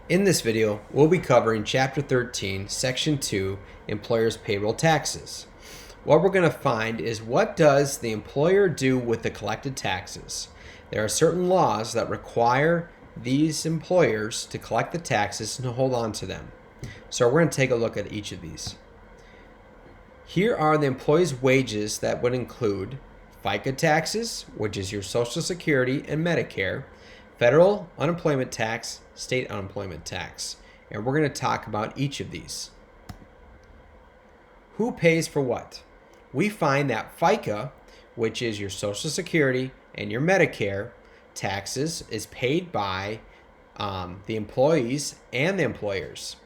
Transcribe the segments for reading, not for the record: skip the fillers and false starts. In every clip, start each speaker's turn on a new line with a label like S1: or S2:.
S1: In this video, we'll be covering Chapter 13, Section 2, Employer's Payroll Taxes. What we're going to find is what does the employer do with the collected taxes? There are certain laws that require these employers to collect the taxes and to hold on to them. So we're going to take a look at each of these. Here are the employee's wages that would include FICA taxes, which is your Social Security and Medicare, federal unemployment tax, state unemployment tax. And we're going to talk about each of these. Who pays for what? We find that FICA, which is your Social Security and your Medicare taxes, is paid by the employees and the employers.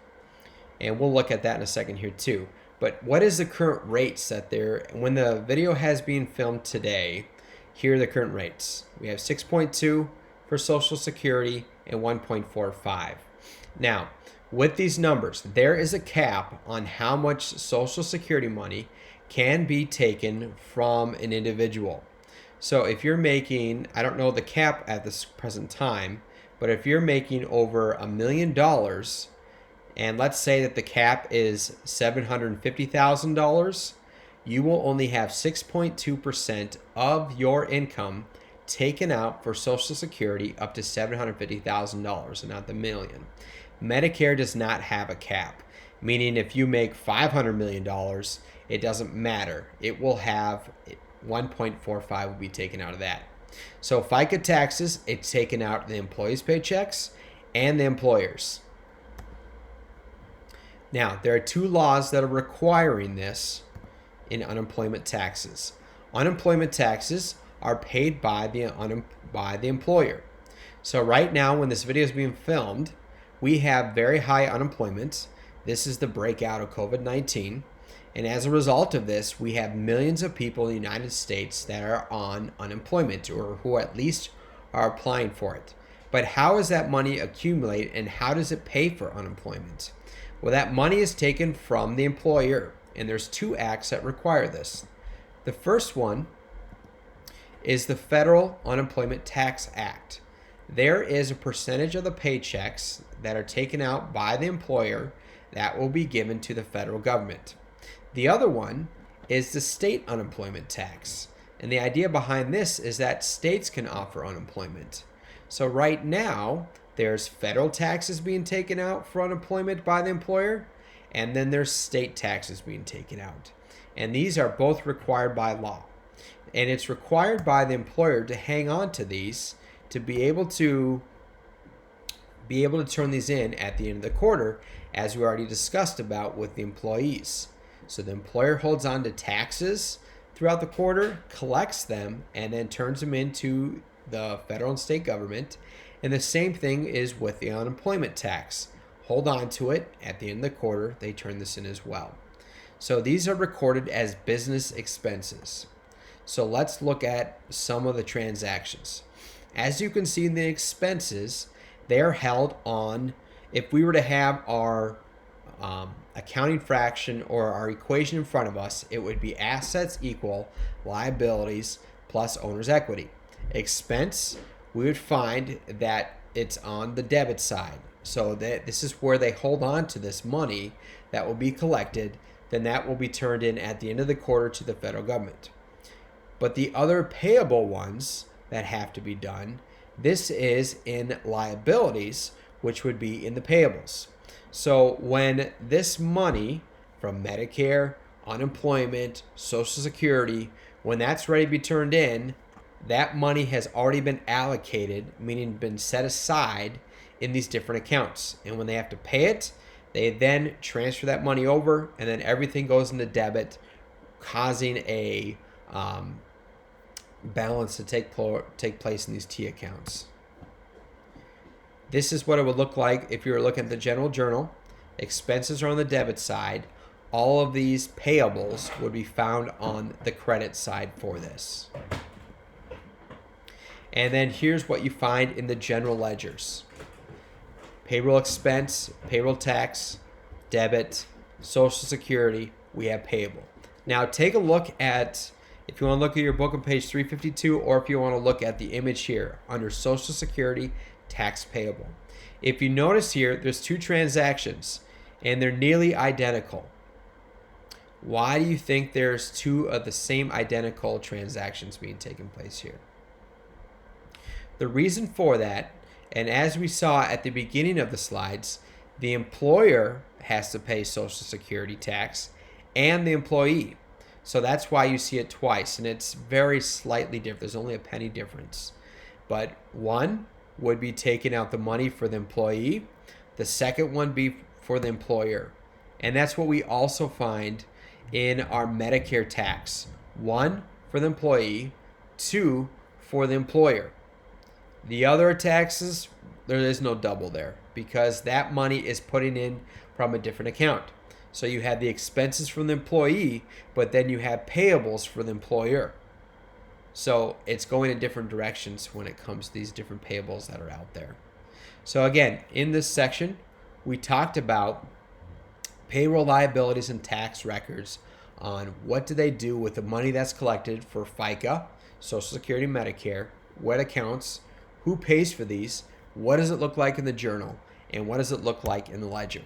S1: And we'll look at that in a second here too. But what is the current rates that they're, when the video has been filmed today, here are the current rates. We have 6.2 for Social Security and 1.45. Now, with these numbers, there is a cap on how much Social Security money can be taken from an individual. So if you're making, I don't know the cap at this present time, but if you're making over $1 million, and let's say that the cap is $750,000, you will only have 6.2% of your income taken out for Social Security up to $750,000 and not the million. Medicare does not have a cap, meaning if you make $500 million, it doesn't matter. It will have 1.45 will be taken out of that. So FICA taxes, it's taken out the employees' paychecks and the employers. Now, there are two laws that are requiring this in unemployment taxes. Unemployment taxes are paid by the employer. So right now, when this video is being filmed, we have very high unemployment. This is the breakout of COVID-19. And as a result of this, we have millions of people in the United States that are on unemployment or who at least are applying for it. But how does that money accumulate and how does it pay for unemployment? Well, that money is taken from the employer, and there's two acts that require this. The first one is the Federal Unemployment Tax Act. There is a percentage of the paychecks that are taken out by the employer that will be given to the federal government. The other one is the state unemployment tax. And the idea behind this is that states can offer unemployment. So right now, there's federal taxes being taken out for unemployment by the employer, and then there's state taxes being taken out. And these are both required by law. And it's required by the employer to hang on to these to be able to turn these in at the end of the quarter, as we already discussed about with the employees. So the employer holds on to taxes throughout the quarter, collects them, and then turns them into the federal and state government. And the same thing is with the unemployment tax. Hold on to it. At the end of the quarter, they turn this in as well. So these are recorded as business expenses. So let's look at some of the transactions. As you can see in the expenses, they are held on, if we were to have our accounting fraction or our equation in front of us, it would be assets equal liabilities plus owner's equity. Expense, we would find that it's on the debit side. So that this is where they hold on to this money that will be collected, then that will be turned in at the end of the quarter to the federal government. But the other payable ones that have to be done, this is in liabilities, which would be in the payables. So when this money from Medicare, unemployment, Social Security, when that's ready to be turned in, that money has already been allocated, meaning been set aside in these different accounts. And when they have to pay it, they then transfer that money over, and then everything goes into debit, causing a balance to take place in these T accounts. This is what it would look like if you were looking at the general journal. Expenses are on the debit side. All of these payables would be found on the credit side for this. And then here's what you find in the general ledgers. Payroll expense, payroll tax, debit, Social Security, we have payable. Now take a look at, if you want to look at your book on page 352, or if you want to look at the image here under Social Security, tax payable. If you notice here, there's two transactions and they're nearly identical. Why do you think there's two of the same identical transactions being taken place here? The reason for that, and as we saw at the beginning of the slides, the employer has to pay Social Security tax and the employee. So that's why you see it twice, and it's very slightly different. There's only a penny difference. But one would be taking out the money for the employee. The second one be for the employer. And that's what we also find in our Medicare tax. One for the employee, two for the employer. The other taxes, there is no double there because that money is putting in from a different account. So you have the expenses from the employee, but then you have payables for the employer. So it's going in different directions when it comes to these different payables that are out there. So again, in this section, we talked about payroll liabilities and tax records on what do they do with the money that's collected for FICA, Social Security, Medicare, what accounts, who pays for these, what does it look like in the journal, and what does it look like in the ledger.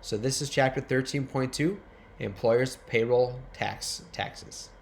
S1: So this is chapter 13.2, employers' payroll taxes.